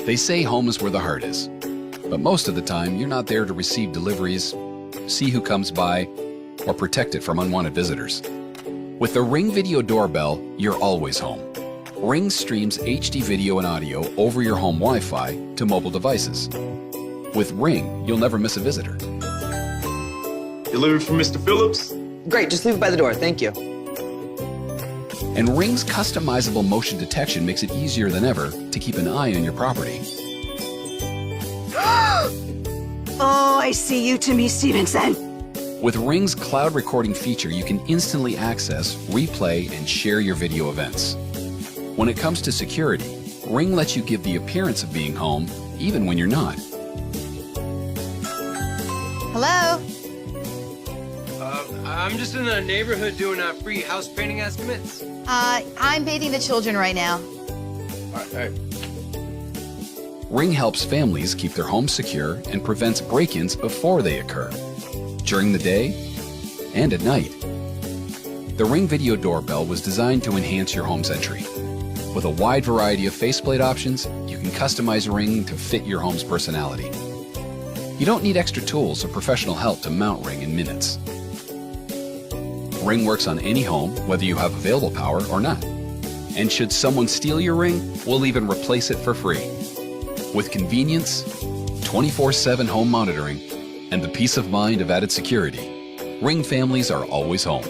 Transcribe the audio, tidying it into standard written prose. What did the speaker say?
They say home is where the heart is, but most of the time you're not there to receive deliveries, see who comes by, or protect it from unwanted visitors. With the Ring Video Doorbell, you're always home. Ring streams HD video and audio over your home Wi-Fi to mobile devices. With Ring, you'll never miss a visitor. Delivery from Mr. Phillips? Great, just leave it by the door, thank you. And Ring's customizable motion detection makes it easier than ever to keep an eye on your property. Oh, I see you, Timmy Stevenson. With Ring's cloud recording feature, you can instantly access, replay, and share your video events. When it comes to security, Ring lets you give the appearance of being home, even when you're not. Hello? I'm just in the neighborhood doing free house painting estimates. I'm bathing the children right now. All right. Ring helps families keep their homes secure and prevents break-ins before they occur, during the day and at night. The Ring Video Doorbell was designed to enhance your home's entry. With a wide variety of faceplate options, you can customize Ring to fit your home's personality. You don't need extra tools or professional help to mount Ring in minutes. Ring works on any home, whether you have available power or not. And should someone steal your Ring, we'll even replace it for free. With convenience, 24/7 home monitoring, and the peace of mind of added security, Ring families are always home.